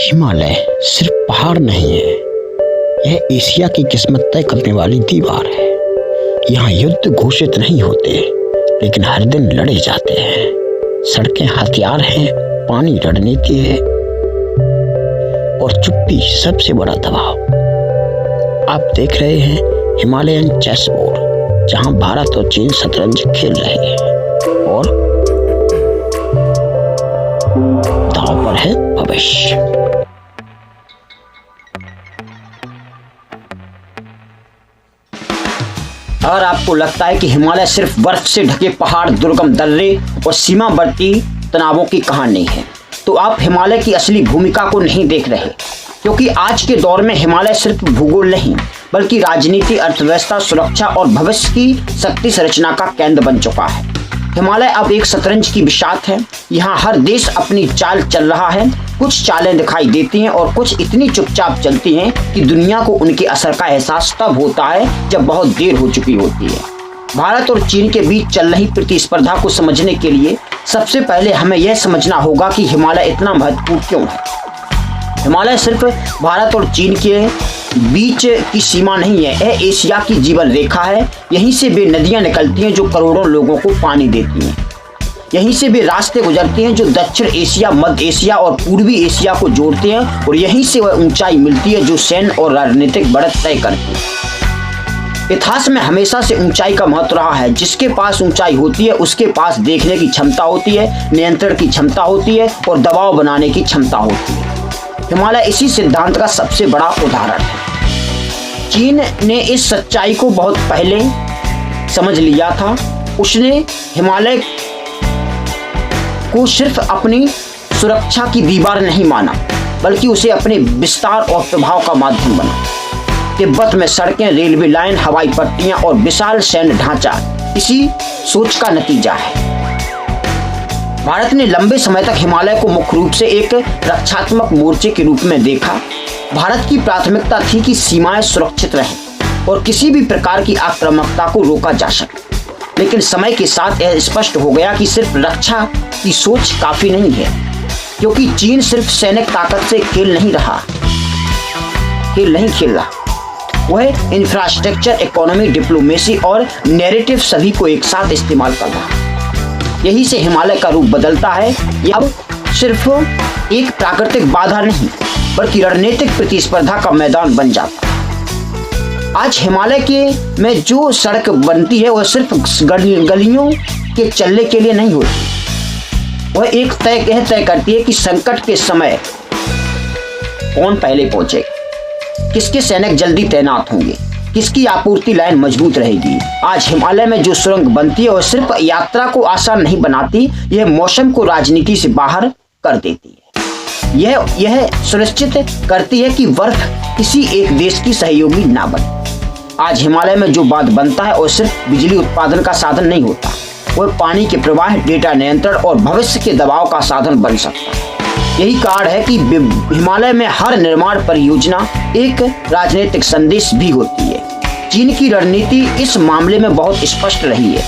हिमालय सिर्फ पहाड़ नहीं है, यह एशिया की किस्मत तय करने वाली दीवार है। यहाँ युद्ध घोषित नहीं होते, लेकिन हर दिन लड़े जाते हैं। सड़कें हथियार हैं, पानी रणनीति है और चुप्पी सबसे बड़ा दबाव। आप देख रहे हैं हिमालयन चेस बोर्ड, जहाँ भारत और चीन शतरंज खेल रहे हैं और दांव पर है भविष्य। अगर आपको लगता है कि हिमालय सिर्फ बर्फ से ढके पहाड़, दुर्गम दर्रे और सीमावर्ती तनावों की कहानी है, तो आप हिमालय की असली भूमिका को नहीं देख रहे। क्योंकि आज के दौर में हिमालय सिर्फ भूगोल नहीं, बल्कि राजनीति, अर्थव्यवस्था, सुरक्षा और भविष्य की शक्ति संरचना का केंद्र बन चुका है। हिमालय अब एक शतरंज की बिसात है। यहाँ हर देश अपनी चाल चल रहा है। कुछ चालें दिखाई देती हैं और कुछ इतनी चुपचाप चलती हैं कि दुनिया को उनके असर का एहसास तब होता है जब बहुत देर हो चुकी होती है। भारत और चीन के बीच चल रही प्रतिस्पर्धा को समझने के लिए सबसे पहले हमें यह समझना होगा कि हिमालय इतना महत्वपूर्ण क्यों है। हिमालय सिर्फ भारत और चीन के बीच की सीमा नहीं है, यह एशिया की जीवन रेखा है। यहीं से वे नदियां निकलती हैं जो करोड़ों लोगों को पानी देती हैं। यहीं से वे रास्ते गुजरते हैं जो दक्षिण एशिया, मध्य एशिया और पूर्वी एशिया को जोड़ते हैं। और यहीं से वह ऊंचाई मिलती है जो सैन्य और राजनीतिक बढ़त तय करती है। इतिहास में हमेशा से ऊंचाई का महत्व रहा है। जिसके पास ऊंचाई होती है उसके पास देखने की क्षमता होती है, नियंत्रण की क्षमता होती है और दबाव बनाने की क्षमता होती है। हिमालय इसी सिद्धांत का सबसे बड़ा उदाहरण है। चीन ने इस सच्चाई को बहुत पहले समझ लिया था। उसने हिमालय को सिर्फ अपनी सुरक्षा की दीवार नहीं माना, बल्कि उसे अपने विस्तार और प्रभाव का माध्यम बना। तिब्बत में सड़कें, रेलवे लाइन, हवाई पट्टियां और विशाल सैन्य ढांचा इसी सोच का नतीजा है। भारत ने लंबे समय तक हिमालय को मुख्य रूप से एक रक्षात्मक मोर्चे के रूप में देखा। भारत की प्राथमिकता थी कि सीमाएं सुरक्षित रहें और किसी भी प्रकार की आक्रामकता को रोका जा सके। लेकिन समय के साथ यह स्पष्ट हो गया कि सिर्फ रक्षा की सोच काफी नहीं है, क्योंकि चीन सिर्फ सैनिक ताकत से खेल नहीं खेल रहा। वह इंफ्रास्ट्रक्चर, इकोनॉमी, डिप्लोमेसी और नैरेटिव सभी को एक साथ इस्तेमाल कर रहा है। यही से हिमालय का रूप बदलता है। यह अब सिर्फ एक प्राकृतिक बाधा नहीं, बल्कि रणनीतिक प्रतिस्पर्धा का मैदान बन जाता है। आज हिमालय में जो सड़क बनती है वह सिर्फ गलियों के चलने के लिए नहीं होती। वह एक तय करती है कि संकट के समय कौन पहले पहुंचेगा, किसके सैनिक जल्दी तैनात होंगे, किसकी आपूर्ति लाइन मजबूत रहेगी। आज हिमालय में जो सुरंग बनती है वह सिर्फ यात्रा को आसान नहीं बनाती, यह मौसम को राजनीति से बाहर कर देती है। यह सुनिश्चित करती है कि बर्फ किसी एक देश की सहयोगी ना बने। आज हिमालय में जो बांध बनता है वह सिर्फ बिजली उत्पादन का साधन नहीं होता, वह पानी के प्रवाह, डेटा नियंत्रण और भविष्य के दबाव का साधन बन सकता है। यही कारण है कि हिमालय में हर निर्माण परियोजना एक राजनीतिक संदेश भी होती है। चीन की रणनीति इस मामले में बहुत स्पष्ट रही है।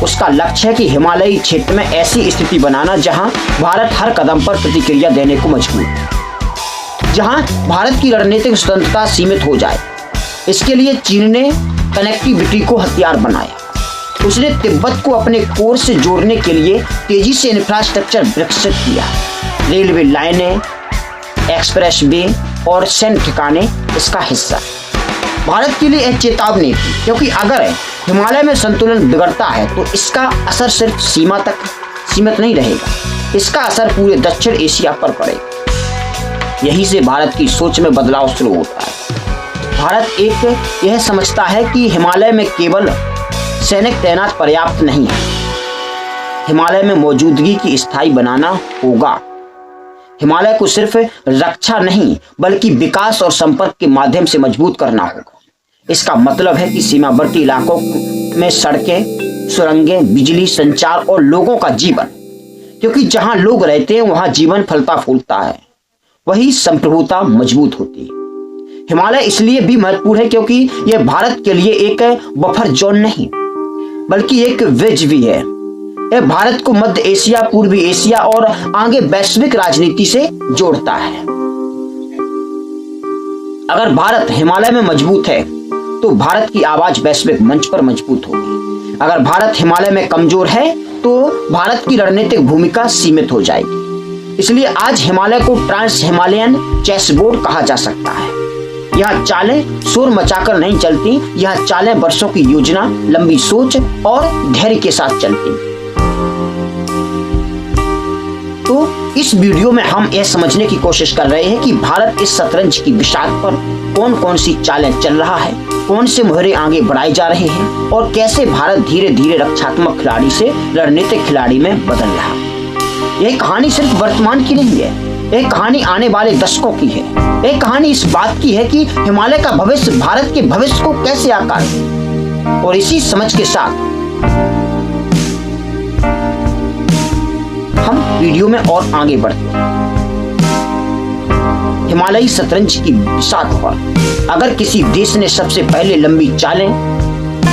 उसका लक्ष्य है कि हिमालयी क्षेत्र में ऐसी स्थिति बनाना जहां भारत हर कदम पर प्रतिक्रिया देने को मजबूर है, जहां भारत की रणनीतिक स्वतंत्रता सीमित हो जाए। इसके लिए चीन ने कनेक्टिविटी को हथियार बनाया। उसने तिब्बत को अपने कोर से जोड़ने के लिए तेजी से इंफ्रास्ट्रक्चर विकसित किया। रेलवे लाइनें, एक्सप्रेस वे और सैन्य ठिकाने इसका हिस्सा। भारत के लिए एक चेतावनी थी, क्योंकि अगर हिमालय में संतुलन बिगड़ता है तो इसका असर सिर्फ सीमा तक सीमित नहीं रहेगा, इसका असर पूरे दक्षिण एशिया पर पड़ेगा। यहीं से भारत की सोच में बदलाव शुरू होता है। भारत यह समझता है कि हिमालय में केवल सैनिक तैनात पर्याप्त नहीं है, हिमालय में मौजूदगी की स्थायी बनाना होगा। हिमालय को सिर्फ रक्षा नहीं, बल्कि विकास और संपर्क के माध्यम से मजबूत करना होगा। इसका मतलब है कि सीमावर्ती इलाकों में सड़कें, सुरंगें, बिजली, संचार और लोगों का जीवन, क्योंकि जहां लोग रहते हैं वहां जीवन फलता फूलता है, वही संप्रभुता मजबूत होती है। हिमालय इसलिए भी महत्वपूर्ण है क्योंकि यह भारत के लिए एक बफर जोन नहीं, बल्कि एक वेज भी है। यह भारत को मध्य एशिया, पूर्वी एशिया और आगे वैश्विक राजनीति से जोड़ता है। अगर भारत हिमालय में मजबूत है तो भारत की आवाज वैश्विक मंच पर मजबूत होगी। अगर भारत हिमालय में कमजोर है तो भारत की रणनीतिक भूमिका सीमित हो जाएगी। इसलिए आज हिमालय को ट्रांस हिमालयन चेसबोर्ड कहा जा सकता है। यहाँ चालें शोर मचाकर नहीं चलती, यहाँ चालें वर्षों की योजना, लंबी सोच और धैर्य के साथ चलती। तो इस वीडियो में हम यह समझने की कोशिश कर रहे हैं कि भारत इस शतरंज की बिसात पर कौन कौन सी चालें चल रहा है, कौन से मोहरे आगे बढ़ाए जा रहे हैं और कैसे भारत धीरे धीरे रक्षात्मक खिलाड़ी से रणनीतिक खिलाड़ी में बदल रहा है। यह कहानी सिर्फ वर्तमान की नहीं है, एक कहानी आने वाले दशकों की है। एक कहानी इस बात की है कि हिमालय का भविष्य भारत के भविष्य को कैसे आकार दे। और इसी समझ के साथ हम वीडियो में और आगे बढ़ते हैं। हिमालयी शतरंज की बिसात पर अगर किसी देश ने सबसे पहले लंबी चालें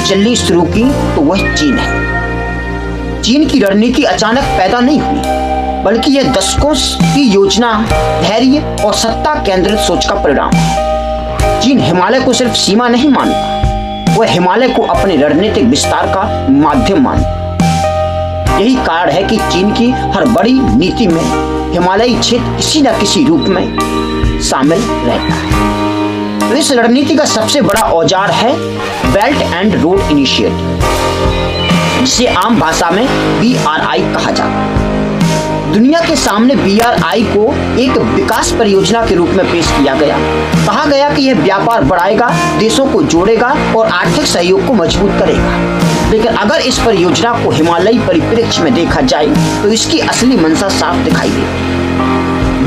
चलनी शुरू की तो वह चीन है। चीन की रणनीति अचानक पैदा नहीं हुई, बल्कि यह दशकों की योजना, धैर्य और सत्ता केंद्रित सोच का परिणाम है। चीन हिमालय को सिर्फ सीमा नहीं मानता, वह हिमालय को अपने रणनीतिक विस्तार का माध्यम मानता। यही कारण है कि चीन की हर बड़ी नीति में हिमालयी क्षेत्र किसी न किसी रूप में शामिल रहता है। तो इस रणनीति का सबसे बड़ा औजार है बेल्ट एंड रोड इनिशिएटिव, जिसे आम भाषा में BRI कहा जाता है। दुनिया के सामने BRI को एक विकास परियोजना के रूप में पेश किया गया। कहा गया कि यह व्यापार बढ़ाएगा, देशों को जोड़ेगा और आर्थिक सहयोग को मजबूत करेगा। लेकिन अगर इस परियोजना को हिमालयी परिप्रेक्ष्य में देखा जाए तो इसकी असली मंशा साफ दिखाई देती।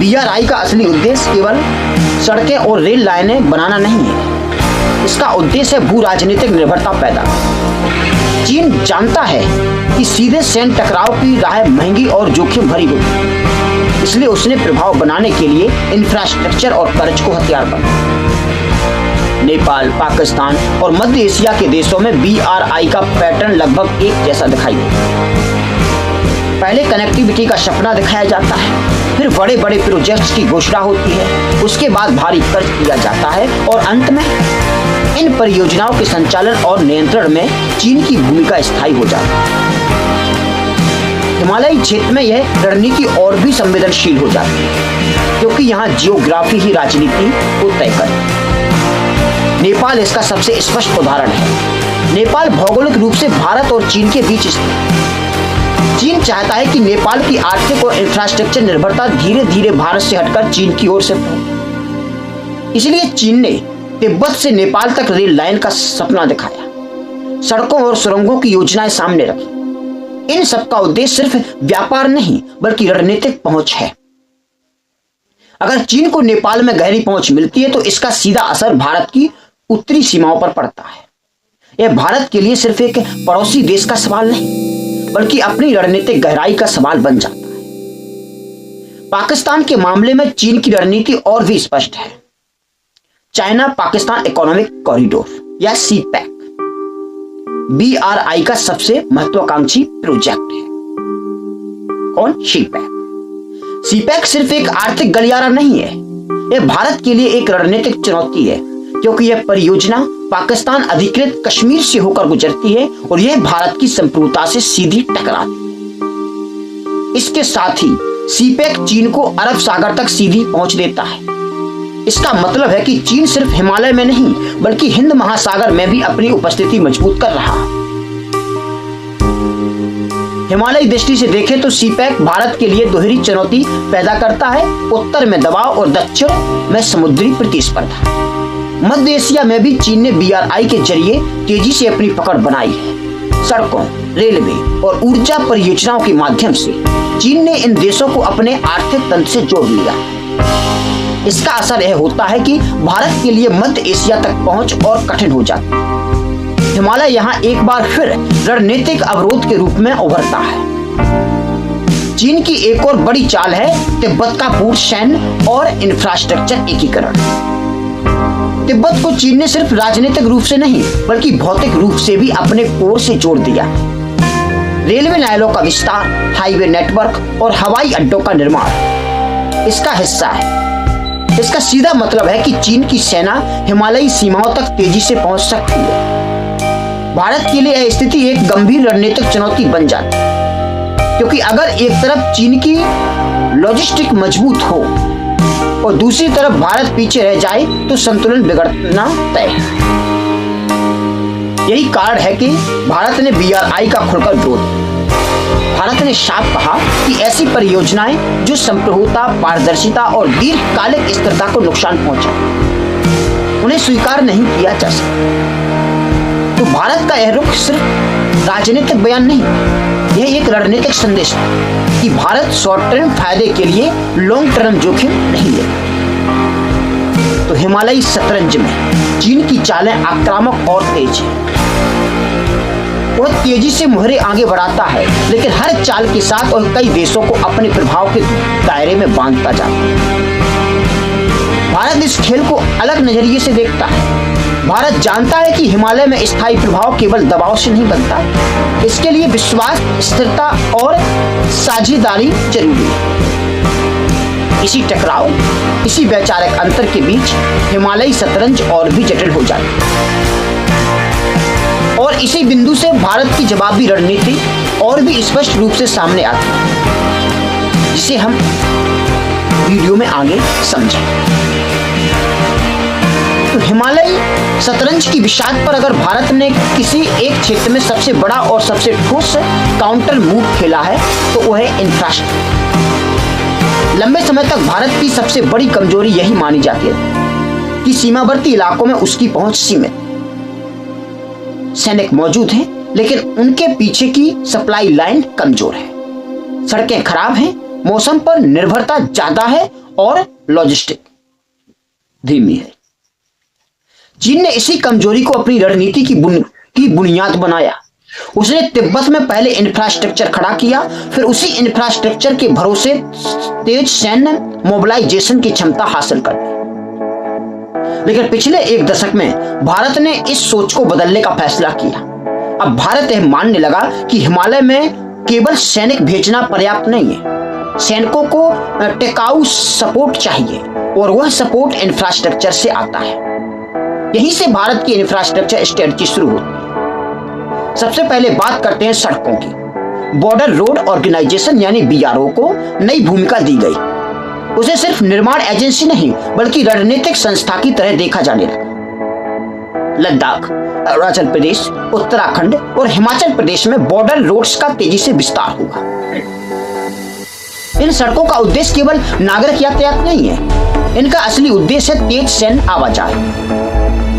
BRI का असली उद्देश्य केवल सड़कें और रेल लाइनें बनाना नहीं है, इसका उद्देश्य है भू राजनीतिक निर्भरता पैदा। चीन जानता है कि सीधे सैन्य टकराव की राह महंगी और जोखिम भरी होगी, इसलिए उसने प्रभाव बनाने के लिए इंफ्रास्ट्रक्चर और कर्ज को हथियार बनाया। नेपाल, पाकिस्तान और मध्य एशिया के देशों में BRI का पैटर्न लगभग एक जैसा दिखाई देता है। पहले कनेक्टिविटी का सपना दिखाया जाता है, फिर बड़े बड़े प्रोजेक्ट्स की घोषणा होती है, उसके बाद भारी खर्च किया जाता है और अंत में इन परियोजनाओं के संचालन और नियंत्रण में चीन की भूमिका स्थायी हो जाती है। हिमालयी क्षेत्र में यह रणनीति और भी संवेदनशील हो जाती है, क्योंकि यहाँ जियोग्राफी ही राजनीति को तय करती है। नेपाल इसका सबसे स्पष्ट उदाहरण है। नेपाल भौगोलिक रूप से भारत और चीन के बीच स्थित है। चीन चाहता है कि नेपाल की आर्थिक और इंफ्रास्ट्रक्चर निर्भरता धीरे धीरे भारत से हटकर चीन की ओर से फैले। इसलिए चीन ने तिब्बत से नेपाल तक रेल लाइन का सपना दिखाया, सड़कों और सुरंगों की योजनाएं सामने रखी। इन सब का उद्देश्य सिर्फ व्यापार नहीं बल्कि रणनीतिक पहुंच है। अगर चीन को नेपाल में गहरी पहुंच मिलती है तो इसका सीधा असर भारत की उत्तरी सीमाओं पर पड़ता है। यह भारत के लिए सिर्फ एक पड़ोसी देश का सवाल नहीं बल्कि अपनी रणनीतिक गहराई का सवाल बन जाता है। पाकिस्तान के मामले में चीन की रणनीति और भी स्पष्ट है। चाइना पाकिस्तान इकोनॉमिक कॉरिडोर या CPEC BRI का सबसे महत्वाकांक्षी प्रोजेक्ट है। कौन? CPEC सिर्फ एक आर्थिक गलियारा नहीं है, यह भारत के लिए एक रणनीतिक चुनौती है, क्योंकि यह परियोजना पाकिस्तान अधिकृत कश्मीर से होकर गुजरती है और यह भारत की संप्रभुता से सीधी टकराती है। इसके साथ ही CPEC चीन को अरब सागर तक सीधी पहुंच देता है। इसका मतलब है कि चीन सिर्फ हिमालय में नहीं बल्कि हिंद महासागर में भी अपनी उपस्थिति मजबूत कर रहा है। हिमालयी दृष्टि से देखें तो CPEC भारत के लिए दोहरी चुनौती पैदा करता है। उत्तर में दबाव और दक्षिण में समुद्री प्रतिस्पर्धा। मध्य एशिया में भी चीन ने BRI के जरिए तेजी से अपनी पकड़ बनाई है। सड़कों, रेलवे और ऊर्जा परियोजनाओं के माध्यम से चीन ने इन देशों को अपने आर्थिक तंत्र से जोड़ लिया है। इसका असर यह होता है कि भारत के लिए मध्य एशिया तक पहुंच और कठिन हो जाती है। हिमालय यहां एक बार फिर रणनीतिक अवरोध के रूप में उभरता है। चीन की एक और बड़ी चाल है तिब्बत का पूर्ण सैन्य और इंफ्रास्ट्रक्चर एकीकरण। तिब्बत को चीन ने सिर्फ राजनीतिक रूप से नहीं बल्कि भौतिक रूप से भी अपने कोर से जोड़ दिया। रेलवे लाइनों का विस्तार, हाईवे नेटवर्क और हवाई अड्डों का निर्माण इसका हिस्सा है। इसका सीधा मतलब है कि चीन की सेना हिमालयी सीमाओं तक तेजी से पहुंच सकती है। भारत के लिए यह स्थिति एक गंभीर रणनीतिक चुनौती बन जाती है, क्योंकि अगर एक तरफ चीन की लॉजिस्टिक मजबूत हो और दूसरी तरफ भारत पीछे रह जाए तो संतुलन बिगड़ना तय है। यही कारण है कि भारत ने BRI का खुलकर विरोध किया। भारत ने साफ कहा कि ऐसी परियोजनाएं जो संप्रभुता, पारदर्शिता और दीर्घकालिक स्थिरता को नुकसान पहुंचाए, उन्हें स्वीकार नहीं किया जा सकता। तो भारत का यह रुख सिर्फ राजनीतिक बयान नहीं, यह एक रणनीतिक संदेश है कि भारत शॉर्ट टर्म फायदे के लिए लॉन्ग टर्म जोखिम नहीं लेगा। तो हिमालयी शतरंज में चीन की चालें आक्रामक और तेज है। वह तेजी से मोहरे आगे बढ़ाता है, लेकिन हर चाल के साथ और कई देशों को अपने प्रभाव के दायरे में बांधता जाता है। भारत इस खेल को अलग नजरिए से देखता है। भारत जानता है कि हिमालय में स्थायी प्रभाव केवल दबाव से नहीं बनता, इसके लिए विश्वास, स्थिरता और साझेदारी जरूरी है। इसी टकराव, इसी वैचारिक अंतर के बीच हिमालयी शतरंज और भी जटिल हो जाती है और इसी बिंदु से भारत की जवाबी रणनीति और भी स्पष्ट रूप से सामने आती है, जिसे हम वीडियो में आगे समझें। तो हिमालयी शतरंज की विषाद पर अगर भारत ने किसी एक क्षेत्र में सबसे बड़ा और सबसे ठोस काउंटर मूव खेला है तो वह है इंफ्रास्ट्रक्चर। लंबे समय तक भारत की सबसे बड़ी कमजोरी यही मानी जाती है कि सीमावर्ती इलाकों में उसकी पहुंच सीमित। सैनिक मौजूद हैं, लेकिन उनके पीछे की सप्लाई लाइन कमजोर है, सड़कें खराब हैं, मौसम पर निर्भरता ज्यादा है और लॉजिस्टिक धीमी है। चीन ने इसी कमजोरी को अपनी रणनीति की बुनियाद बनाया। उसने तिब्बत में पहले इंफ्रास्ट्रक्चर खड़ा किया, फिर उसी इंफ्रास्ट्रक्चर के भरोसे तेज सैन्य मोबिलाइजेशन की क्षमता हासिल कर ली। लेकिन पिछले एक दशक में भारत ने इस सोच को बदलने का फैसला किया। अब भारत यह मानने लगा कि हिमालय में केवल सैनिक भेजना पर्याप्त नहीं है, सैनिकों को टिकाऊ सपोर्ट चाहिए और वह सपोर्ट इंफ्रास्ट्रक्चर से आता है। यहीं से भारत की इंफ्रास्ट्रक्चर स्ट्रेटजी शुरू होती है। सबसे पहले बात करते हैं सड़कों की। बॉर्डर रोड ऑर्गेनाइजेशन यानी BRO को नई भूमिका दी गई। उसे सिर्फ निर्माण एजेंसी नहीं बल्कि रणनीतिक संस्था की तरह देखा जाने लगा। लद्दाख, अरुणाचल प्रदेश, उत्तराखंड और हिमाचल प्रदेश में बॉर्डर रोड्स का तेजी से विस्तार होगा। इन सड़कों का उद्देश्य केवल नागरिक यातायात नहीं है, इनका असली उद्देश्य है तेज सैन्य आवाजाही,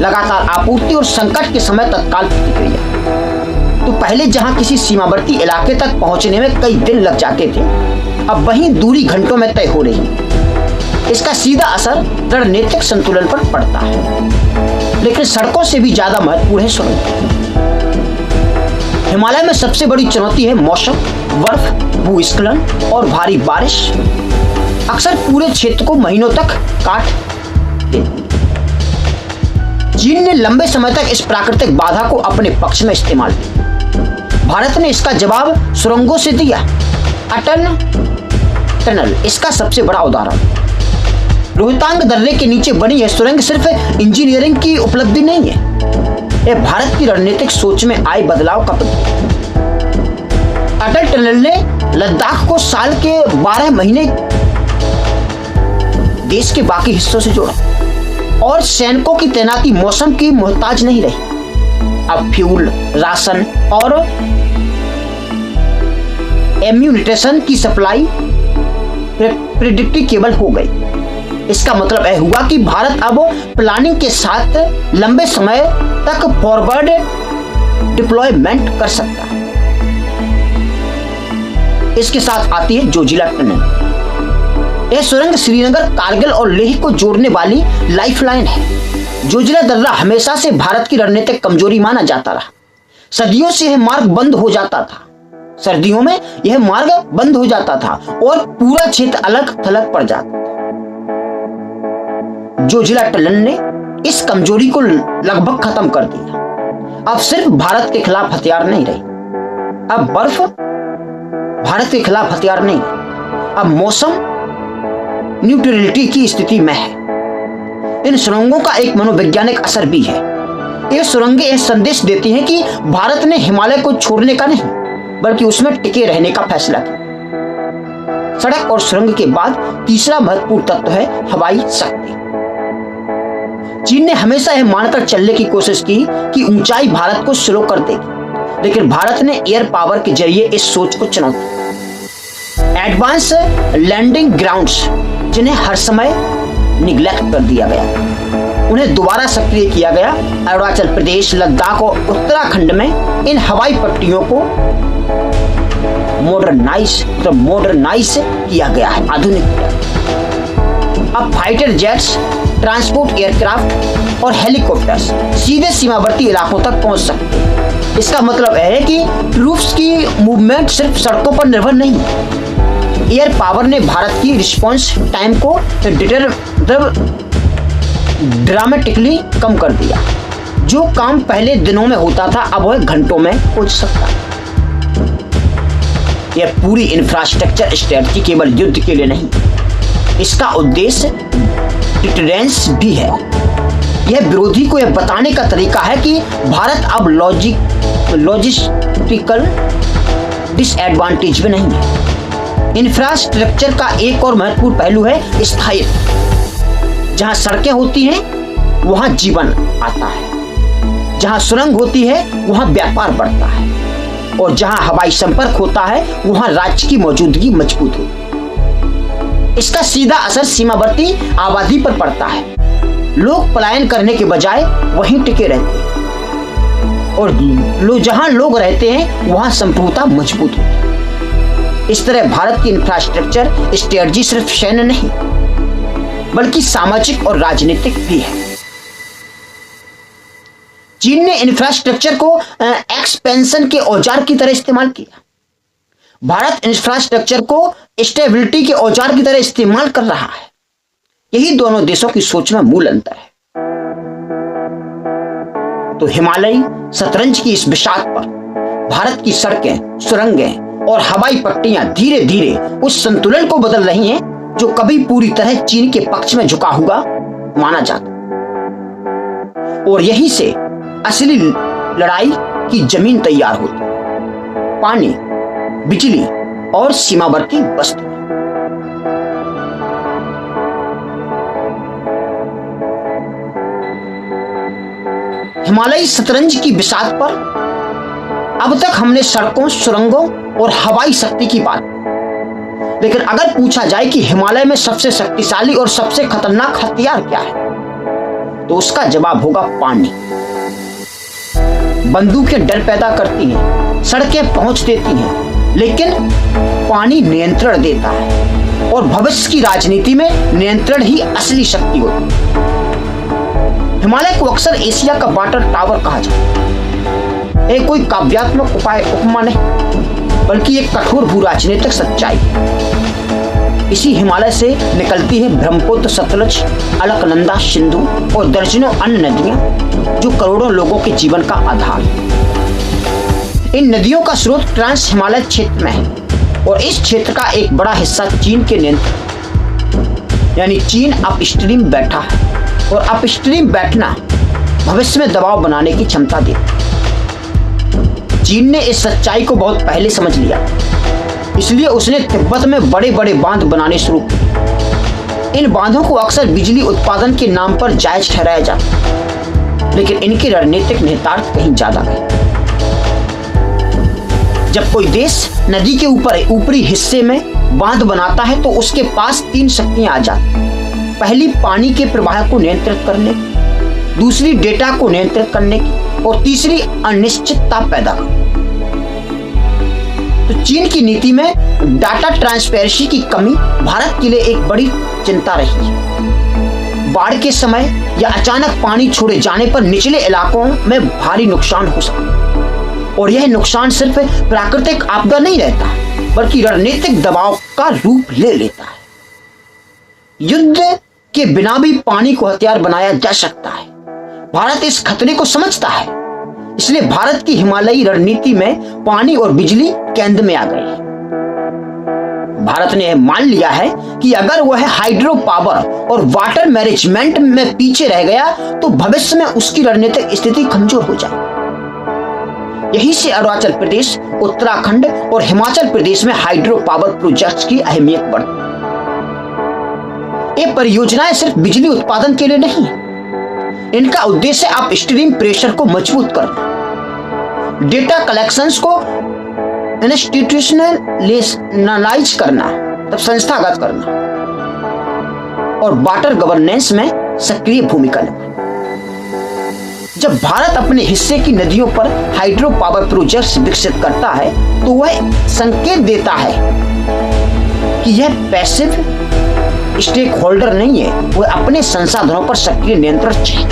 लगातार आपूर्ति और संकट के समय तत्काल प्रतिक्रिया। तो पहले जहां किसी सीमावर्ती इलाके तक पहुंचने में कई दिन लग जाते थे, अब वहीं दूरी घंटों में तय हो रही है। इसका सीधा असर रणनीतिक संतुलन पर पड़ता है। लेकिन सड़कों से भी ज्यादा महत्वपूर्ण है सुरंग। हिमालय में सबसे बड़ी चुनौती है मौसम, बर्फ, भूस्खलन और भारी बारिश अक्सर पूरे क्षेत्र को महीनों तक काट देती है। चीन ने लंबे समय तक इस प्राकृतिक बाधा को अपने पक्ष में इस्तेमाल किया। भारत ने इसका जवाब सुरंगों से दिया। अटल टनल इसका सबसे बड़ा उदाहरण। रोहतांग दर्रे के नीचे बनी यह सुरंग सिर्फ इंजीनियरिंग की उपलब्धि नहीं है, यह भारत की रणनीतिक सोच में आए बदलाव का प्रतीक है। अटल टनल ने लद्दाख को साल के 12 महीने देश के बाकी हिस्सों से जोड़ा और सैनिकों की तैनाती मौसम की मोहताज नहीं रही। अब फ्यूल, राशन और एम्यूनिटेशन की सप्लाई प्रेडिक्टेबल हो गई। इसका मतलब यह हुआ कि भारत अब प्लानिंग के साथ लंबे समय तक फॉरवर्ड डिप्लॉयमेंट कर सकता है। इसके साथ आती है जोजिला टनल। यह सुरंग श्रीनगर, कारगिल और लेह को जोड़ने वाली लाइफलाइन है। जोजिला दर्रा हमेशा से भारत की रणनीतिक कमजोरी माना जाता रहा। सदियों से यह मार्ग बंद हो जाता था, सर्दियों में यह मार्ग बंद हो जाता था और पूरा क्षेत्र अलग थलग पड़ जाता था। जोजिला टनल ने इस कमजोरी को लगभग खत्म कर दिया। अब सिर्फ भारत के खिलाफ हथियार नहीं रही, अब बर्फ भारत के खिलाफ हथियार नहीं, अब मौसम न्यूट्रलिटी की स्थिति में है। इन सुरंगों का एक मनोवैज्ञानिक असर भी है। ये सुरंगें यह संदेश देती हैं कि भारत ने हिमालय को छोड़ने का नहीं बल्कि उसमें टिके रहने का फैसला किया। सड़क और सुरंग के बाद तीसरा महत्वपूर्ण तत्व है हवाई शक्ति। चीन ने हमेशा यह मानकर चलने की कोशिश की कि ऊंचाई भारत को स्लो कर देगी, लेकिन भारत ने एयर पावर के जरिए इस सोच को चुनौती दी। एडवांस लैंडिंग ग्राउंड्स, जिन्हें हर समय निग्लेक्ट कर दिया गया, उन्हें दोबारा सक्रिय किया गया। अरुणाचल प्रदेश, लद्दाख और उत्तराखंड में इन हवाई पट्टियों को मॉडर्नाइज किया गया है, आधुनिक किया। अब फाइटर जेट्स, ट्रांसपोर्ट एयरक्राफ्ट और हेलीकॉप्टर्स सीधे सीमावर्ती इलाकों तक पहुंच सकते हैं। इसका मतलब है कि ट्रूप्स की मूवमेंट सिर्फ सड़कों पर निर्भर नहीं है। एयर पावर ने भारत की रिस्पॉन्स टाइम को ड्रामेटिकली कम कर दिया। जो काम पहले दिनों में होता था अब वह घंटों में हो सकता है। यह पूरी इंफ्रास्ट्रक्चर स्ट्रेटजी केवल युद्ध के लिए नहीं, इसका उद्देश्य डिटरेंस भी है। यह विरोधी को यह बताने का तरीका है कि भारत अब लॉजिस्टिकल डिसएडवांटेज में नहीं है। इंफ्रास्ट्रक्चर का एक और महत्वपूर्ण पहलू है स्थायित्व। जहां सड़कें होती हैं वहां जीवन आता है, जहां सुरंग होती है वहां व्यापार बढ़ता है, और जहां हवाई संपर्क होता है वहां राज्य की मौजूदगी मजबूत होती है। इसका सीधा असर सीमावर्ती आबादी पर पड़ता है। लोग पलायन करने के बजाय वहीं टिके रहते हैं, और जहां लोग रहते हैं वहां संप्रभुता मजबूत होती है। इस तरह भारत की इंफ्रास्ट्रक्चर स्ट्रेटजी सिर्फ सैन्य नहीं बल्कि सामाजिक और राजनीतिक भी है। चीन ने इंफ्रास्ट्रक्चर को एक्सपेंशन के औजार की तरह इस्तेमाल किया। भारत इंफ्रास्ट्रक्चर को स्टेबिलिटी के औजार की तरह इस्तेमाल कर रहा है। यही दोनों देशों की सोच में मूल अंतर है। तो हिमालयी शतरंज की इस बिसात पर भारत की सड़कें, सुरंगें और हवाई पट्टियां धीरे धीरे उस संतुलन को बदल रही हैं जो कभी पूरी तरह चीन के पक्ष में झुका हुआ माना जाता। और यहीं से असली लड़ाई की जमीन तैयार होती। पानी, बिजली और सीमावर्ती बस्ती। हिमालयी शतरंज की बिसात पर अब तक हमने सड़कों, सुरंगों और हवाई शक्ति की बात, लेकिन अगर पूछा जाए कि हिमालय में सबसे शक्तिशाली और सबसे खतरनाक हथियार क्या है, तो उसका जवाब होगा पानी। बंदूकें डर पैदा करती हैं, सड़कें पहुंच देती हैं, लेकिन पानी नियंत्रण देता है, और भविष्य की राजनीति में नियंत्रण ही असली शक्ति होती है। हिमालय को अक्सर एशिया का वाटर टावर कहा जाता है। यह कोई काव्यात्मक उपमा नहीं बल्कि एक कठोर भू राजनीतिक सच्चाई है। इसी हिमालय से निकलती है ब्रह्मपुत्र, सतलज, अलकनंदा, सिंधु और दर्जनों अन्य नदियां जो करोड़ों लोगों के जीवन का आधार है। इन नदियों का स्रोत ट्रांस हिमालय क्षेत्र में है और इस क्षेत्र का एक बड़ा हिस्सा चीन के नियंत्रण, यानी चीन अपस्ट्रीम बैठा है, और अपस्ट्रीम बैठना भविष्य में दबाव बनाने की क्षमता देता है। चीन ने इस सच्चाई को बहुत पहले समझ लिया, इसलिए उसने तिब्बत में बड़े बड़े बांध बनाने शुरू किए। इन बांधों को अक्सर बिजली उत्पादन के नाम पर जायज ठहराया जाता है, लेकिन इनके रणनीतिक निहितार्थ कहीं ज्यादा है। जब कोई देश नदी के ऊपरी हिस्से में बांध बनाता है तो उसके पास तीन शक्तियां आ जाती हैं। पहली पानी के प्रवाह को नियंत्रित करने की, दूसरी डेटा को नियंत्रित करने की, और तीसरी अनिश्चितता पैदा करने। तो चीन की नीति में डाटा ट्रांसपेरेंसी की कमी भारत के लिए एक बड़ी चिंता रही है। बाढ़ के समय या अचानक पानी छोड़े जाने पर निचले इलाकों में भारी नुकसान हो सकता है, और यह नुकसान सिर्फ प्राकृतिक आपदा नहीं रहता बल्कि रणनीतिक दबाव का रूप ले लेता है। युद्ध के बिना भी पानी को हथियार बनाया जा सकता है। भारत इस खतरे को समझता है, इसलिए भारत की हिमालयी रणनीति में पानी और बिजली केंद्र में आ गई है। भारत ने मान लिया है कि अगर वह हाइड्रो पावर और वाटर मैनेजमेंट में पीछे रह गया तो भविष्य में उसकी रणनीतिक स्थिति कमजोर हो जाए। यही से अरुणाचल प्रदेश, उत्तराखंड और हिमाचल प्रदेश में हाइड्रो पावर प्रोजेक्ट्स की अहमियत बढ़ी। ये परियोजनाएं सिर्फ बिजली उत्पादन के लिए नहीं, इनका उद्देश्य अपस्ट्रीम प्रेशर को मजबूत करना, डेटा कलेक्शंस को इंस्टीट्यूशनलाइज करना, तब संस्थागत करना और वाटर गवर्नेंस में सक्रिय भूमिका निभाना। जब भारत अपने हिस्से की नदियों पर हाइड्रो पावर प्रोजेक्ट्स विकसित करता है तो वह संकेत देता है कि यह पैसिव स्टेक होल्डर नहीं है, वह अपने संसाधनों पर सक्रिय नियंत्रण चाहिए।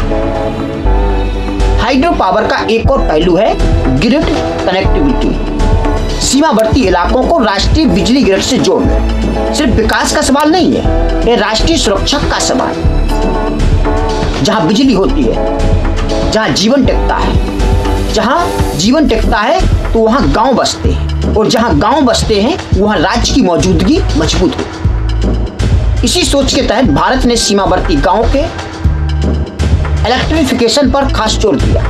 हाइड्रो पावर का एक और पहलू है ग्रिड कनेक्टिविटी। सीमावर्ती इलाकों को राष्ट्रीय बिजली ग्रिड से जोड़ना सिर्फ विकास का सवाल नहीं है, यह राष्ट्रीय सुरक्षा का सवाल है। जहां बिजली होती है, जहां जीवन टिकता है, जहां जीवन टिकता है तो वहां गांव बसते हैं, और जहां गांव बसते हैं वहां राज्य की मौजूदगी मजबूत होती है। इसी सोच के तहत भारत ने सीमावर्ती गांवों के इलेक्ट्रिफिकेशन पर खास जोर दिया।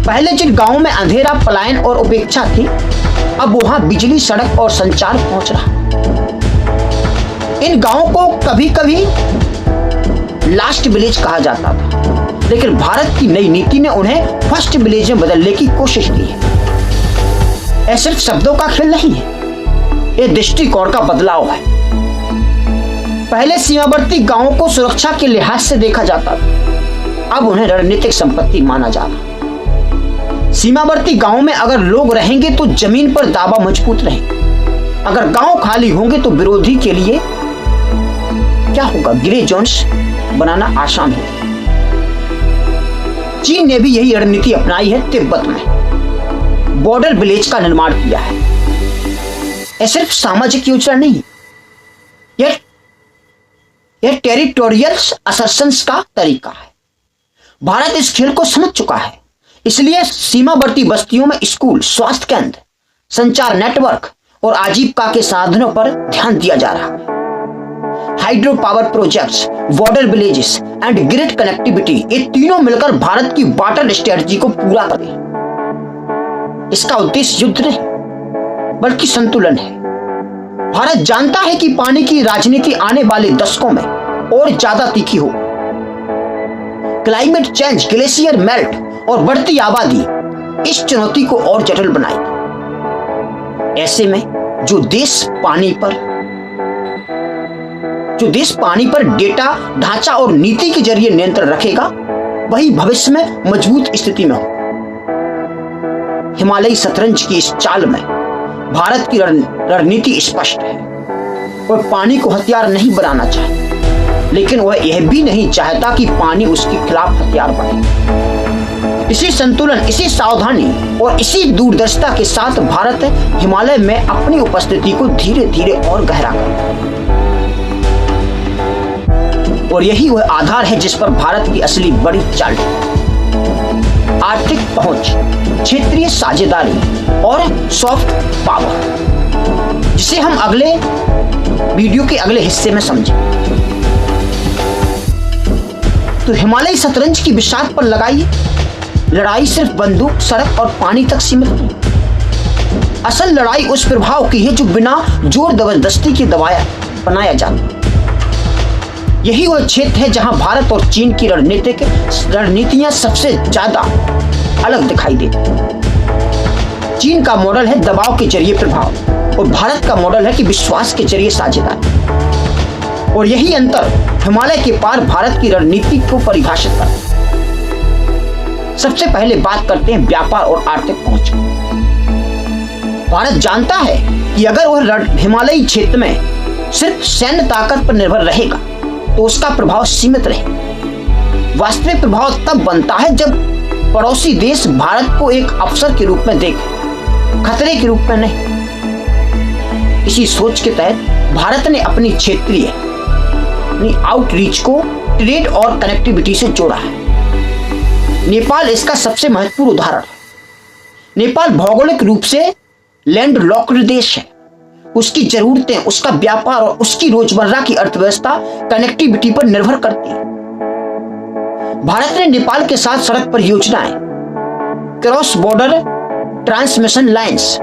पहले जिन गांवों में अंधेरा, पलायन और उपेक्षा थी, अब वहां बिजली, सड़क और संचार पहुंच रहा। इन गांवों को कभी कभी लास्ट विलेज कहा जाता था, लेकिन भारत की नई नीति ने उन्हें फर्स्ट विलेज में बदलने की कोशिश की है। यह सिर्फ शब्दों का खेल नहीं है, यह दृष्टिकोण का बदलाव है। पहले सीमावर्ती गांवों को सुरक्षा के लिहाज से देखा जाता था, अब उन्हें रणनीतिक संपत्ति माना जा रहा। सीमावर्ती गांवों में अगर लोग रहेंगे तो जमीन पर दावा मजबूत रहेगा। अगर गांव खाली होंगे तो विरोधी के लिए क्या होगा, ग्रे जोन्स बनाना आसान होगा। चीन ने भी यही रणनीति अपनाई है। तिब्बत में बॉर्डर विलेज का निर्माण किया है। यह सिर्फ सामाजिक योजना नहीं, यह टेरिटोरियल असर्शंस का तरीका है। भारत इस खेल को समझ चुका है, इसलिए सीमावर्ती बस्तियों में स्कूल, स्वास्थ्य केंद्र, संचार नेटवर्क और आजीविका के साधनों पर ध्यान दिया जा रहा है। Hydro power projects, border villages and grid connectivity, ये तीनों मिलकर भारत की वाटर स्ट्रेटजी को पूरा करें। इसका उद्देश्य युद्ध नहीं बल्कि संतुलन है। भारत जानता है कि पानी की राजनीति आने वाले दशकों में और ज्यादा तीखी हो। क्लाइमेट चेंज, ग्लेशियर मेल्ट और बढ़ती आबादी इस चुनौती को और जटिल बनाएगी। ऐसे में जो देश पानी पर डेटा, ढांचा और नीति के जरिए नियंत्रण रखेगा, वही भविष्य में मजबूत स्थिति में हो। हिमालयी शतरंज की इस चाल में भारत की रणनीति स्पष्ट है। वह पानी को हथियार नहीं बनाना चाहता, लेकिन वह यह भी नहीं चाहता कि पानी उसके खिलाफ हथियार बने। इसी संतुलन, इसी सावधानी और इसी दूरदर्शिता के साथ भारत हिमालय में अपनी उपस्थिति को धीरे धीरे और गहरा करता है। और यही वह आधार है जिस पर भारत की असली बड़ी चाल है। आर्थिक पहुंच, क्षेत्रीय साझेदारी और सॉफ्ट पावर, जिसे हम अगले वीडियो के अगले हिस्से में समझेंगे। तो हिमालयी शतरंज की बिसात पर लगाई लड़ाई सिर्फ बंदूक, सड़क और पानी तक सीमित नहीं। असल लड़ाई उस प्रभाव की है जो बिना जोर जबरदस्ती के बनाया जाता। यही वह क्षेत्र है जहां भारत और चीन की रणनीतियां सबसे ज्यादा अलग दिखाई देती। चीन का मॉडल है दबाव के जरिए प्रभाव, और भारत का मॉडल है कि विश्वास के जरिए साझेदारी। और यही अंतर हिमालय के पार भारत की रणनीति को परिभाषित करता है। सबसे पहले बात करते हैं व्यापार और आर्थिक पहुंच। भारत जानता है कि अगर वह हिमालयी क्षेत्र में सिर्फ सैन्य ताकत पर निर्भर रहेगा तो उसका प्रभाव सीमित रहेगा। वास्तविक प्रभाव तब बनता है जब पड़ोसी देश भारत को एक अवसर के रूप में देखे, खतरे के रूप में नहीं। इसी सोच के तहत भारत ने अपनी क्षेत्रीय आउटरीच को ट्रेड और कनेक्टिविटी से जोड़ा है। नेपाल इसका सबसे महत्वपूर्ण उदाहरण है। नेपाल भौगोलिक रूप से लैंड लॉक्ड देश है। उसकी जरूरतें, उसका व्यापार और उसकी रोजमर्रा की अर्थव्यवस्था कनेक्टिविटी पर निर्भर करती है। भारत ने नेपाल के साथ सड़क परियोजनाएं, क्रॉस बॉर्डर ट्रांसमिशन लाइंस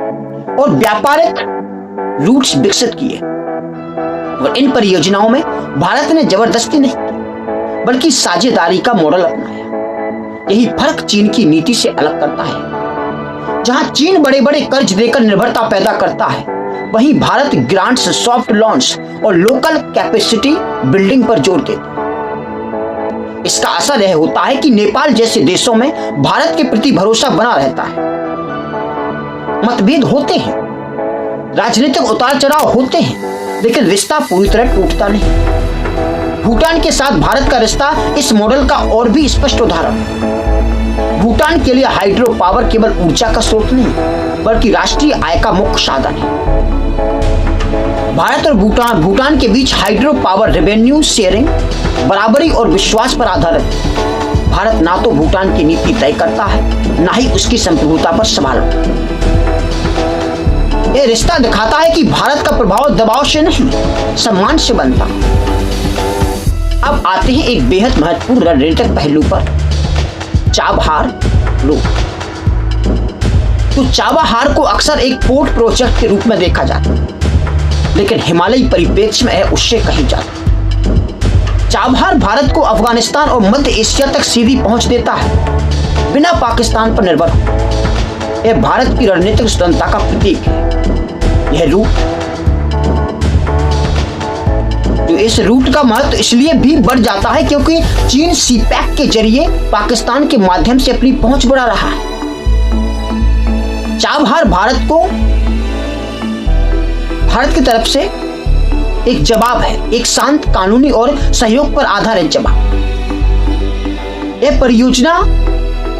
और व्यापारिक रूट्स विकसित किए और इन परियोजनाओं में भारत ने जबरदस्ती नहीं की बल्कि साझेदारी का मॉडल अपनाया। यही फर्क चीन की नीति से अलग करता है। जहां चीन बड़े बड़े कर्ज देकर निर्भरता पैदा करता है, वहीं भारत ग्रांट्स, सॉफ्ट लॉन्स और लोकल कैपेसिटी बिल्डिंग पर जोर देता है। इसका असर यह होता है कि नेपाल जैसे देशों में भारत के प्रति भरोसा बना रहता है। मतभेद होते हैं, राजनीतिक उतार चढ़ाव होते हैं, लेकिन रिश्ता पूरी तरह टूटता नहीं। भूटान के साथ भारत का रिश्ता इस मॉडल का और भी स्पष्ट उदाहरण है। भूटान के लिए हाइड्रो पावर केवल ऊर्जा का स्रोत नहीं बल्कि राष्ट्रीय आय का मुख्य साधन है। भारत और भूटान के बीच हाइड्रो पावर रेवेन्यू शेयरिंग, बराबरी और विश्वास पर आधारित है। भारत ना तो भूटान की नीति तय करता है, ना ही उसकी संप्रभुता पर सवाल उठाता है। यह रिश्ता दिखाता है कि भारत का प्रभाव दबाव से नहीं, सम्मान से बनता है। अब आते हैं एक बेहद महत्वपूर्ण रणनीतिक पहलू पर, चाबहार रूट। तो चाबहार को अक्सर एक पोर्ट प्रोजेक्ट के रूप में देखा जाता है, लेकिन हिमालयी परिप्रेक्ष्य में यह उससे कहीं ज्यादा। चाबहार भारत को अफगानिस्तान और मध्य एशिया तक सीधी पहुंच देता है, बिना पाकिस्तान पर निर्भर हो। यह भारत की रणनीतिक स्वतंत्रता का प्रतीक है। यह रूट, तो इस रूट का महत्व इसलिए भी बढ़ जाता है क्योंकि चीन सीपैक के जरिए पाकिस्तान के माध्यम से अपनी पहुंच बढ़ा रहा है। चाबहार भारत की तरफ से एक जवाब है, एक शांत, कानूनी और सहयोग पर आधारित जवाब। यह परियोजना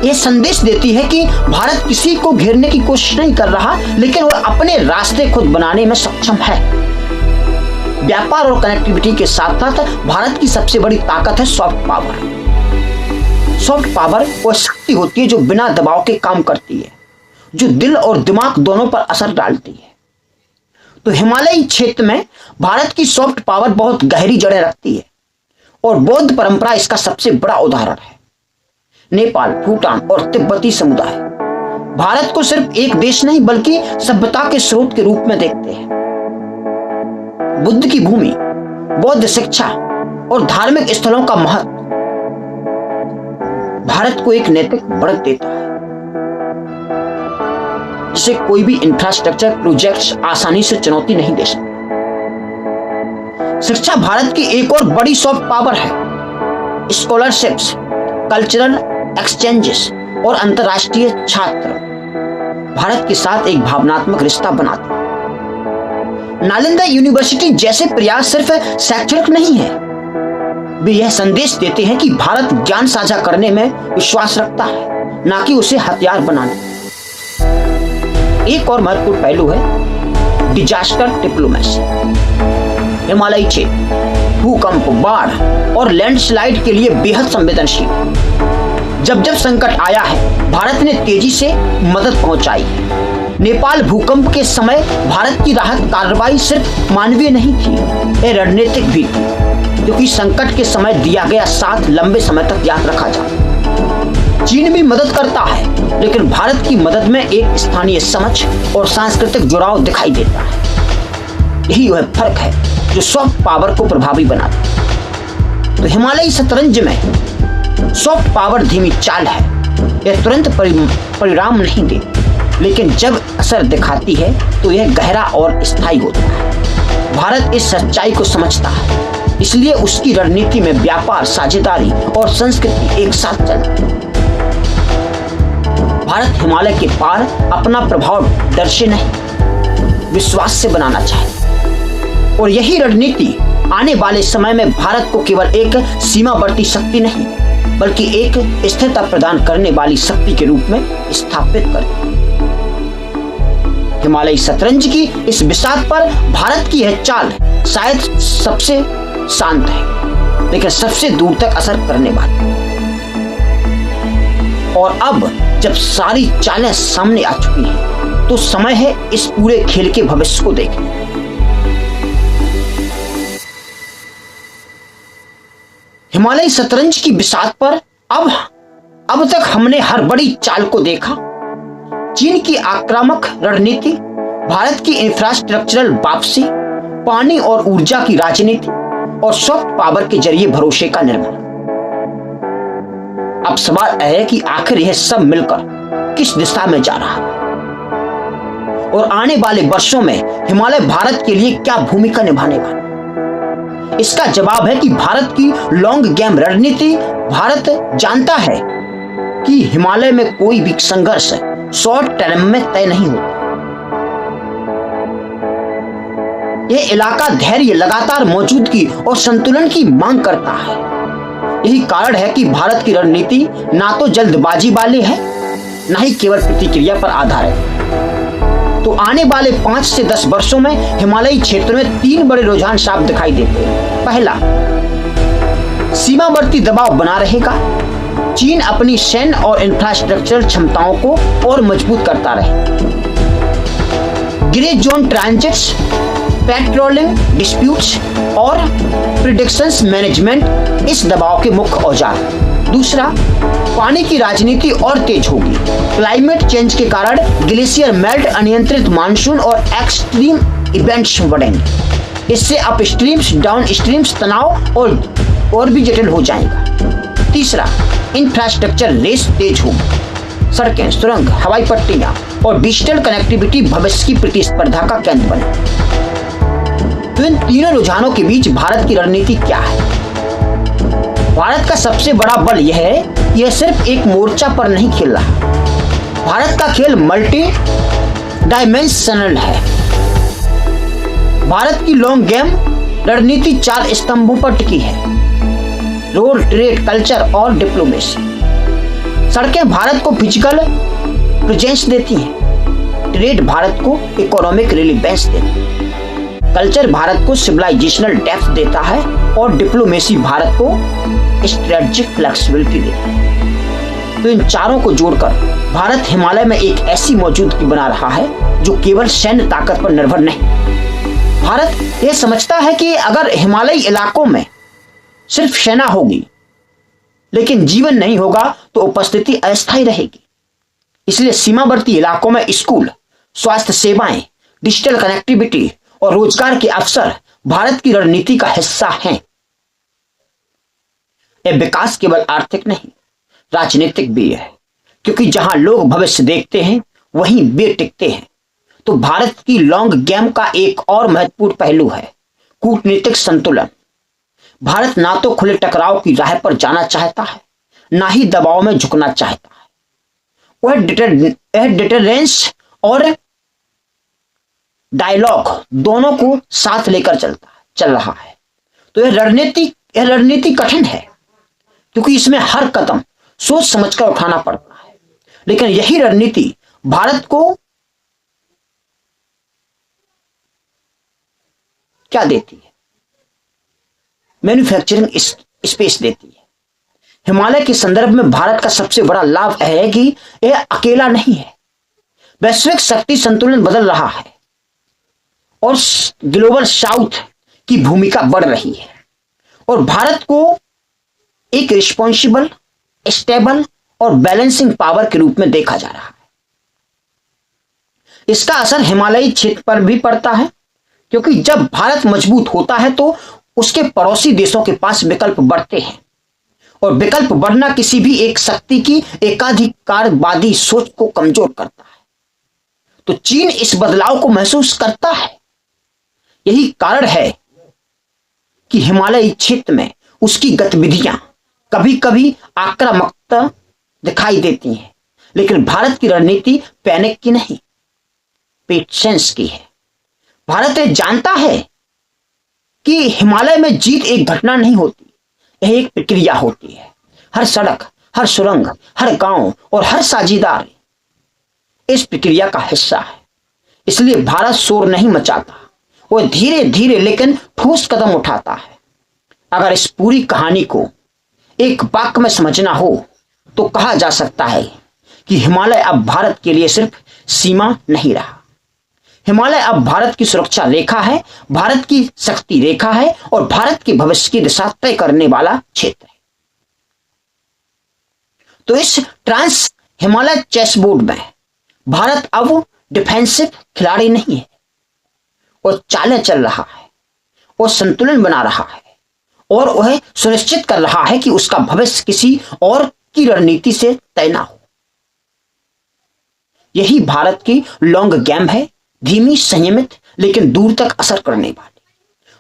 यह संदेश देती है कि भारत किसी को घेरने की कोशिश नहीं कर रहा, लेकिन वह अपने रास्ते खुद बनाने में सक्षम है। व्यापार और कनेक्टिविटी के साथ साथ भारत की सबसे बड़ी ताकत है सॉफ्ट पावर। सॉफ्ट पावर वो शक्ति होती है जो बिना दबाव के काम करती है, जो दिल और दिमाग दोनों पर असर डालती है। तो हिमालयी क्षेत्र में भारत की सॉफ्ट पावर बहुत गहरी जड़ें रखती है और बौद्ध परंपरा इसका सबसे बड़ा उदाहरण है। नेपाल, भूटान और तिब्बती समुदाय भारत को सिर्फ एक देश नहीं बल्कि सभ्यता के स्रोत के रूप में देखते हैं। बुद्ध की भूमि, बौद्ध शिक्षा और धार्मिक स्थलों का महत्व भारत को एक नैतिक बढ़त देता है, जिसे कोई भी इंफ्रास्ट्रक्चर प्रोजेक्ट्स आसानी से चुनौती नहीं दे सकता। शिक्षा भारत की एक और बड़ी सॉफ्ट पावर है। स्कॉलरशिप्स, कल्चरल एक्सचेंजेस और अंतर्राष्ट्रीय छात्र भारत के साथ एक भावनात्मक रिश्ता बनाते हैं। नालंदा यूनिवर्सिटी जैसे प्रयास सिर्फ शैक्षणिक नहीं है, वे यह संदेश देते हैं कि भारत ज्ञान साझा करने में विश्वास रखता है, ना कि उसे हथियार बनाने। एक और महत्वपूर्ण पहलू है डिजास्टर डिप्लोमेसी। हिमालयी क्षेत्र भूकंप, बाढ़ और लैंडस्लाइड के लिए बेहद संवेदनशील है। जब जब संकट आया है, भारत ने तेजी से मदद पहुंचाई है। नेपाल भूकंप के समय भारत की राहत कार्रवाई सिर्फ मानवीय नहीं थी, यह रणनीतिक भी थी, क्योंकि संकट के समय दिया गया साथ लंबे समय तक याद रखा जाए। चीन भी मदद करता है, लेकिन भारत की मदद में एक स्थानीय समझ और सांस्कृतिक जुड़ाव दिखाई देता है। यही वह फर्क है जो सॉफ्ट पावर को प्रभावी बनाता है। तो हिमालयी शतरंज में सॉफ्ट पावर धीमी चाल है, यह तुरंत परिणाम नहीं देती, लेकिन जब असर दिखाती है तो यह गहरा और स्थायी होता है। भारत इस सच्चाई को समझता है, इसलिए उसकी रणनीति में व्यापार, साझेदारी और संस्कृति एक साथ चलती है। भारत हिमालय के पार अपना प्रभाव डर से नहीं, विश्वास से बनाना चाहता, और यही रणनीति आने वाले समय में भारत को केवल एक सीमावर्ती शक्ति नहीं बल्कि एक स्थिरता प्रदान करने वाली शक्ति के रूप में स्थापित करती है। हिमालयी शतरंज की इस बिसात पर भारत की यह चाल शायद सबसे शांत है, लेकिन सबसे दूर तक असर करने वाली। और अब जब सारी चालें सामने आ चुकी हैं, तो समय है इस पूरे खेल के भविष्य को देखने। हिमालयी शतरंज की बिसात पर अब तक हमने हर बड़ी चाल को देखा। चीन की आक्रामक रणनीति, भारत की इंफ्रास्ट्रक्चरल वापसी, पानी और ऊर्जा की राजनीति और सॉफ्ट पावर के जरिए भरोसे का निर्माण। अब सवाल है कि आखिर यह सब मिलकर किस दिशा में जा रहा है और आने वाले वर्षों में हिमालय भारत के लिए क्या भूमिका निभाने वाला। इसका जवाब है कि भारत की लॉन्ग गेम रणनीति। भारत जानता है कि हिमालय में कोई भी संघर्ष शॉर्ट टर्म में तय नहीं होता। यह इलाका धैर्य, लगातार मौजूदगी और संतुलन की मांग करता है। यही कारण है कि भारत की रणनीति ना तो जल्दबाजी वाली है, ना ही केवल प्रतिक्रिया पर आधारित है। तो आने वाले 5 से 10 वर्षों में हिमालयी क्षेत्र में 3 बड़े रुझान साफ दिखाई देते हैं। पहला, सीमावर्ती दबाव बना रहेगा। चीन अपनी सैन्य और इंफ्रास्ट्रक्चरल क्षमताओं को और मजबूत करता रहे। Grey zone transits, patrolling disputes और प्रिडिक्शंस मैनेजमेंट इस दबाव के मुख्य औजार हैं। दूसरा, पानी की राजनीति और तेज होगी। क्लाइमेट चेंज के कारण ग्लेशियर मेल्ट, अनियंत्रित मानसून और एक्सट्रीम इवेंट्स बढ़ेंगे। इससे अपस्ट्रीम्स, डाउनस्ट्रीम्स तनाव और भी जटिल हो जाएगा। तीसरा, इंफ्रास्ट्रक्चर रेस तेज होगी। सड़कें, सुरंग, हवाई पट्टियां और डिजिटल कनेक्टिविटी भविष्य की प्रतिस्पर्धा का केंद्र बने। तो इन तीनों रुझानों के बीच भारत की रणनीति क्या है? भारत का सबसे बड़ा बल यह है कि यह सिर्फ एक मोर्चा पर नहीं खेल रहा। भारत का खेल मल्टी डायमेंशनल है। भारत की लॉन्ग गेम रणनीति 4 स्तंभों पर टिकी है: रोड, ट्रेड, कल्चर और डिप्लोमेसी। सड़कें भारत को फिजिकल प्रेजेंस देती हैं। ट्रेड भारत को इकोनॉमिक रिलेवेंस देती है। कल्चर भारत को सिविलाइजेशनल डेप्थ देता है और डिप्लोमेसी भारत को स्ट्रेटेजिक फ्लेक्सिबिलिटी देती है। तो इन चारों को जोड़कर भारत हिमालय में एक ऐसी मौजूदगी बना रहा है जो केवल सैन्य ताकत पर निर्भर नहीं। भारत यह समझता है कि अगर हिमालयी इलाकों में सिर्फ सेना होगी लेकिन जीवन नहीं होगा तो उपस्थिति अस्थायी रहेगी। इसलिए सीमावर्ती इलाकों में स्कूल, स्वास्थ्य सेवाएं, डिजिटल कनेक्टिविटी और रोजगार के अवसर भारत की रणनीति का हिस्सा हैं। यह विकास केवल आर्थिक नहीं, राजनीतिक भी है, क्योंकि जहां लोग भविष्य देखते हैं वहीं वे टिकते हैं। तो भारत की लॉन्ग गेम का एक और महत्वपूर्ण पहलू है कूटनीतिक संतुलन। भारत ना तो खुले टकराव की राह पर जाना चाहता है, ना ही दबाव में झुकना चाहता है। वह डिटरेंस और डायलॉग दोनों को साथ लेकर चल रहा है। तो यह रणनीति कठिन है क्योंकि इसमें हर कदम सोच समझकर उठाना पड़ता है। लेकिन यही रणनीति भारत को क्या देती है? मैन्युफैक्चरिंग स्पेस देती है। हिमालय के संदर्भ में भारत का सबसे बड़ा लाभ है कि यह अकेला नहीं है। वैश्विक शक्ति संतुलन बदल रहा है और ग्लोबल साउथ की भूमिका बढ़ रही है और भारत को एक रिस्पॉन्सिबल, स्टेबल और बैलेंसिंग पावर के रूप में देखा जा रहा है। इसका असर हिमालयी क्षेत्र पर भी पड़ता है क्योंकि जब भारत मजबूत होता है तो उसके पड़ोसी देशों के पास विकल्प बढ़ते हैं और विकल्प बढ़ना किसी भी एक शक्ति की एकाधिकारवादी सोच को कमजोर करता है। तो चीन इस बदलाव को महसूस करता है। यही कारण है कि हिमालयी क्षेत्र में उसकी गतिविधियां कभी कभी आक्रामकता दिखाई देती हैं, लेकिन भारत की रणनीति पैनिक की नहीं, पेशेंस की है। भारत यह जानता है कि हिमालय में जीत एक घटना नहीं होती, यह एक प्रक्रिया होती है। हर सड़क, हर सुरंग, हर गांव और हर साझेदार इस प्रक्रिया का हिस्सा है। इसलिए भारत शोर नहीं मचाता, वह धीरे धीरे लेकिन ठोस कदम उठाता है। अगर इस पूरी कहानी को एक वाक्य में समझना हो तो कहा जा सकता है कि हिमालय अब भारत के लिए सिर्फ सीमा नहीं रहा, हिमालय अब भारत की सुरक्षा रेखा है, भारत की शक्ति रेखा है और भारत के भविष्य की दिशा तय करने वाला क्षेत्र है। तो इस ट्रांस हिमालय चेस बोर्ड में भारत अब डिफेंसिव खिलाड़ी नहीं है और चालें चल रहा है और संतुलन बना रहा है और वह सुनिश्चित कर रहा है कि उसका भविष्य किसी और की रणनीति से तय ना हो। यही भारत की लॉन्ग गेम है, धीमी, संयमित लेकिन दूर तक असर करने वाली।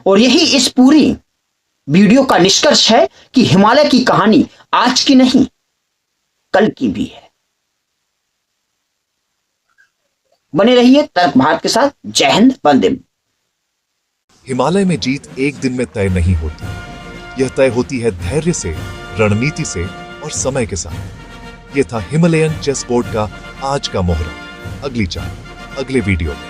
और यही इस पूरी वीडियो का निष्कर्ष है कि हिमालय की कहानी आज की नहीं, कल की भी है। बने रहिए तर्क भारत के साथ। जय हिंद, वंदे। हिमालय में जीत एक दिन में तय नहीं होती, यह तय होती है धैर्य से, रणनीति से और समय के साथ। यह था हिमालयन चेस बोर्ड का आज का मोहरा। अगली चाल अगले वीडियो में।